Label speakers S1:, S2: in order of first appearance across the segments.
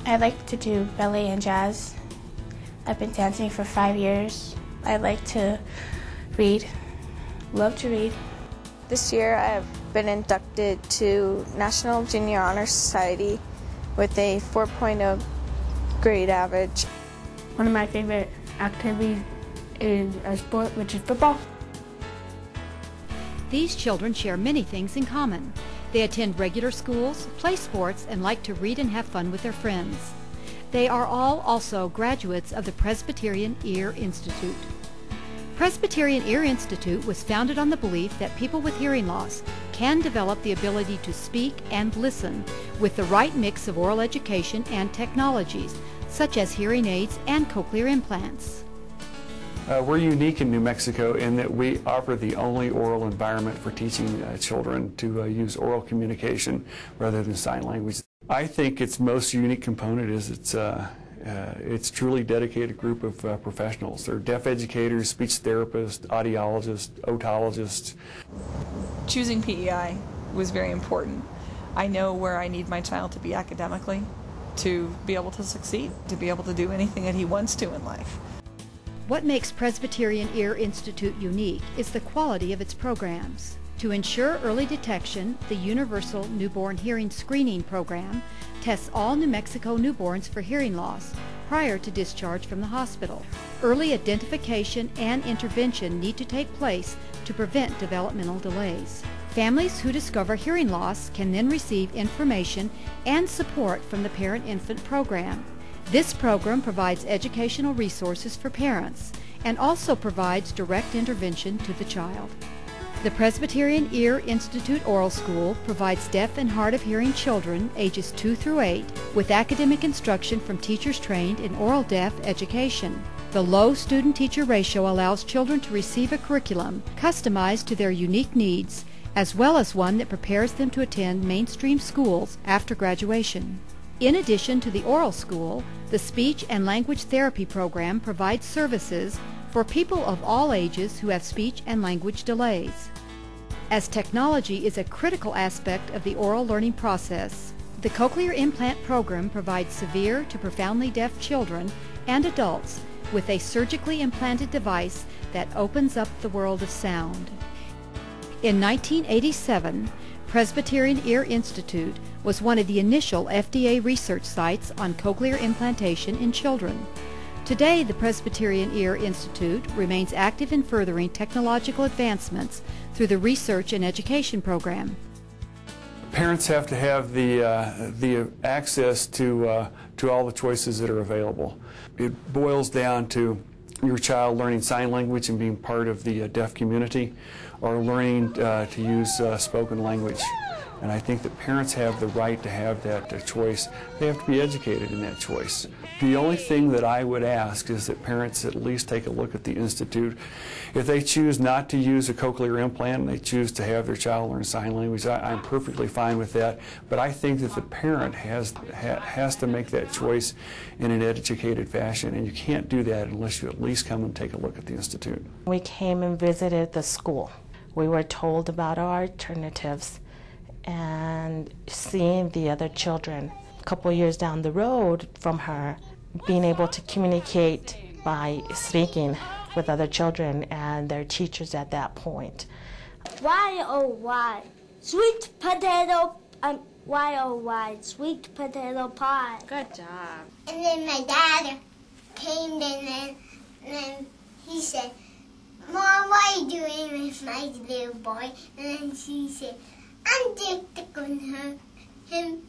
S1: I like to do ballet and jazz. I've been dancing for 5 years. I like to read, love to read.
S2: This year I have been inducted to National Junior Honor Society with a 4.0 grade average.
S1: One of my favorite activities is a sport, which is football.
S3: These children share many things in common. They attend regular schools, play sports, and like to read and have fun with their friends. They are all also graduates of the Presbyterian Ear Institute. Presbyterian Ear Institute was founded on the belief that people with hearing loss can develop the ability to speak and listen with the right mix of oral education and technologies, such as hearing aids and cochlear implants.
S4: We're unique in New Mexico in that we offer the only oral environment for teaching children to use oral communication rather than sign language. I think its most unique component is it's truly dedicated group of professionals. They're deaf educators, speech therapists, audiologists, otologists.
S5: Choosing PEI was very important. I know where I need my child to be academically to be able to succeed, to be able to do anything that he wants to in life.
S3: What makes Presbyterian Ear Institute unique is the quality of its programs. To ensure early detection, the Universal Newborn Hearing Screening Program tests all New Mexico newborns for hearing loss prior to discharge from the hospital. Early identification and intervention need to take place to prevent developmental delays. Families who discover hearing loss can then receive information and support from the Parent-Infant Program. This program provides educational resources for parents and also provides direct intervention to the child. The Presbyterian Ear Institute Oral School provides deaf and hard of hearing children ages 2 through 8 with academic instruction from teachers trained in oral deaf education. The low student-teacher ratio allows children to receive a curriculum customized to their unique needs, as well as one that prepares them to attend mainstream schools after graduation. In addition to the oral school, the Speech and Language Therapy program provides services for people of all ages who have speech and language delays. As technology is a critical aspect of the oral learning process, the cochlear implant program provides severe to profoundly deaf children and adults with a surgically implanted device that opens up the world of sound. In 1987, Presbyterian Ear Institute was one of the initial FDA research sites on cochlear implantation in children. Today, the Presbyterian Ear Institute remains active in furthering technological advancements through the research and education program.
S4: Parents have to have the access to all the choices that are available. It boils down to your child learning sign language and being part of the deaf community, or learning to use spoken language. And I think that parents have the right to have that choice. They have to be educated in that choice. The only thing that I would ask is that parents at least take a look at the Institute. If they choose not to use a cochlear implant and they choose to have their child learn sign language, I'm perfectly fine with that. But I think that the parent has to make that choice in an educated fashion, and you can't do that unless you at least come and take a look at the Institute.
S6: We came and visited the school. We were told about our alternatives, and seeing the other children a couple years down the road from her, being able to communicate by speaking with other children and their teachers at that point.
S7: Why, oh why, sweet potato, why, oh why, sweet potato pie.
S6: Good job.
S7: And then my dad came in and then he said, Mom, what are you doing with my little boy? And then she said, I'm just tickling him.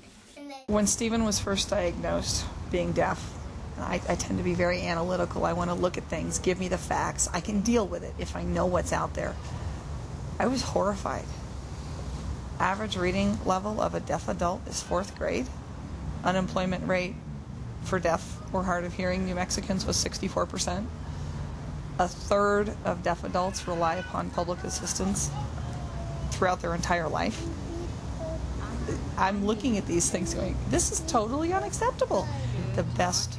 S5: When Stephen was first diagnosed being deaf, I tend to be very analytical. I want to look at things, give me the facts. I can deal with it if I know what's out there. I was horrified. Average reading level of a deaf adult is 4th grade. Unemployment rate for deaf or hard of hearing New Mexicans was 64%. A third of deaf adults rely upon public assistance throughout their entire life. I'm looking at these things going, this is totally unacceptable. The best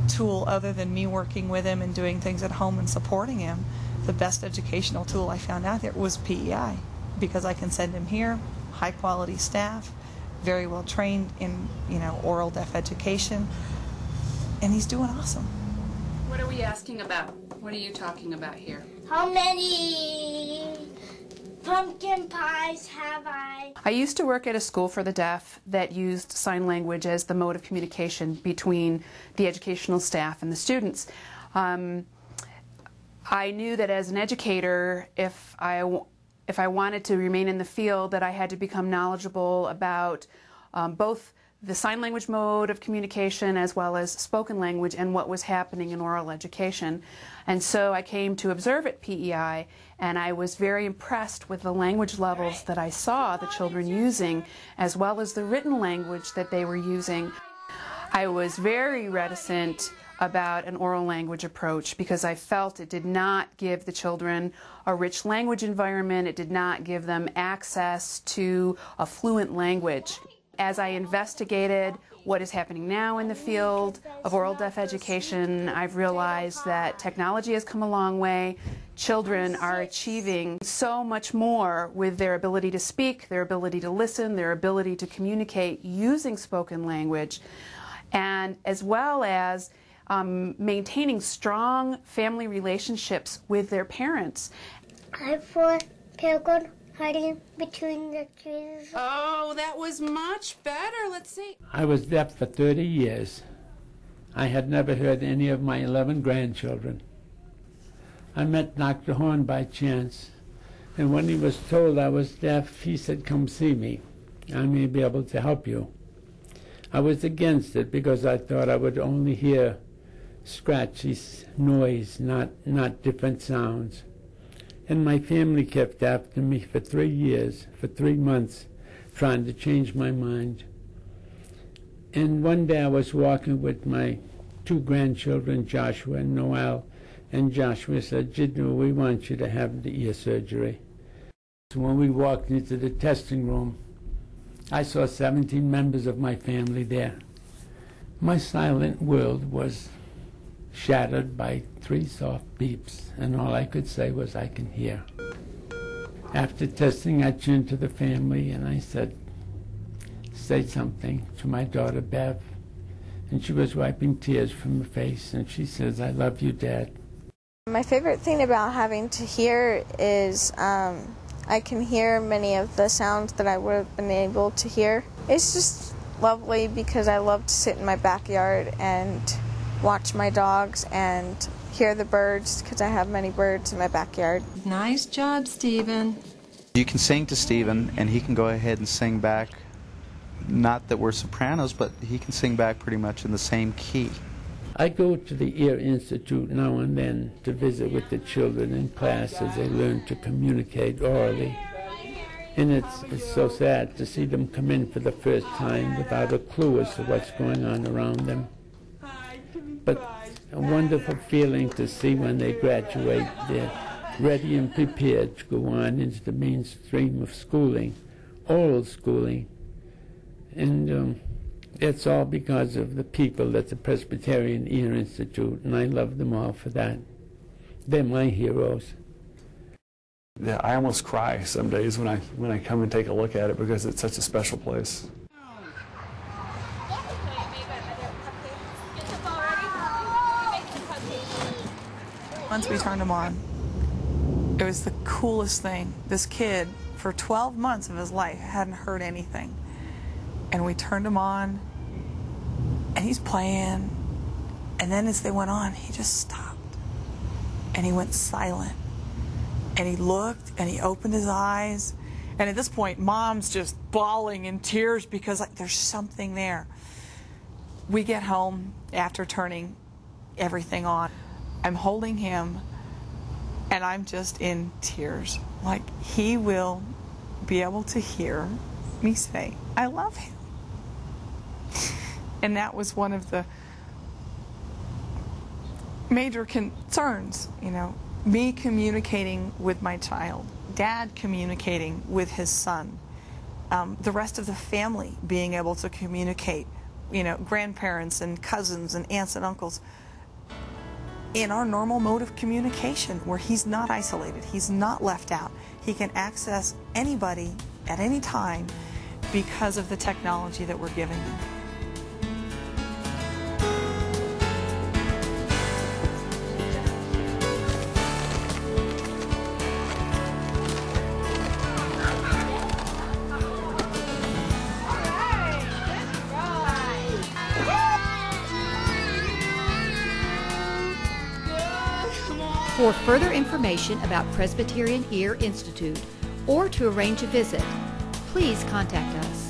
S5: tool, other than me working with him and doing things at home and supporting him, the best educational tool I found out there was PEI, because I can send him here, high quality staff, very well trained in, oral deaf education, and he's doing awesome.
S8: What are we asking about? What are you talking about here?
S7: How many pumpkin pies have I?
S8: I used to work at a school for the deaf that used sign language as the mode of communication between the educational staff and the students. I knew that as an educator, if I wanted to remain in the field, that I had to become knowledgeable about both the sign language mode of communication as well as spoken language and what was happening in oral education. And so I came to observe at PEI, and I was very impressed with the language levels that I saw the children using, as well as the written language that they were using. I was very reticent about an oral language approach because I felt it did not give the children a rich language environment. It did not give them access to a fluent language. As I investigated what is happening now in the field of oral deaf education, I've realized that technology has come a long way. Children are achieving so much more with their ability to speak, their ability to listen, their ability to communicate using spoken language, and as well as maintaining strong family relationships with their parents.
S7: I thought Pilgrim hiding between the trees.
S8: Oh, that was much better. Let's see.
S9: I was deaf for 30 years. I had never heard any of my 11 grandchildren. I met Dr. Horn by chance, and when he was told I was deaf, he said, "Come see me. I may be able to help you." I was against it because I thought I would only hear scratchy noise, not different sounds. And my family kept after me for 3 years, for 3 months, trying to change my mind. And one day I was walking with my 2 grandchildren, Joshua and Noel, and Joshua said, "Jiddu, we want you to have the ear surgery." So when we walked into the testing room, I saw 17 members of my family there. My silent world was shattered by 3 soft beeps, and all I could say was, "I can hear." After testing, I turned to the family and I said, "Say something," to my daughter Bev. And she was wiping tears from her face, and she says, "I love you, Dad."
S2: My favorite thing about having to hear is I can hear many of the sounds that I would have been able to hear. It's just lovely because I love to sit in my backyard and watch my dogs and hear the birds because I have many birds in my backyard.
S10: Nice job, Stephen.
S11: You can sing to Stephen, and he can go ahead and sing back. Not that we're sopranos, but he can sing back pretty much in the same key.
S9: I go to the Ear Institute now and then to visit with the children in class as they learn to communicate orally. And it's so sad to see them come in for the first time without a clue as to what's going on around them. But a wonderful feeling to see when they graduate, they're ready and prepared to go on into the mainstream of schooling, oral schooling. And it's all because of the people at the Presbyterian Ear Institute, and I love them all for that. They're my heroes.
S4: Yeah, I almost cry some days when I come and take a look at it because it's such a special place.
S5: Once we turned him on, it was the coolest thing. This kid, for 12 months of his life, hadn't heard anything. And we turned him on, and he's playing. And then as they went on, he just stopped. And he went silent. And he looked, and he opened his eyes. And at this point, Mom's just bawling in tears because there's something there. We get home after turning everything on. I'm holding him, and I'm just in tears. Like, he will be able to hear me say, "I love him." And that was one of the major concerns, me communicating with my child, Dad communicating with his son, the rest of the family being able to communicate, grandparents and cousins and aunts and uncles, in our normal mode of communication where he's not isolated, he's not left out. He can access anybody at any time because of the technology that we're giving them.
S3: For further information about Presbyterian Ear Institute or to arrange a visit, please contact us.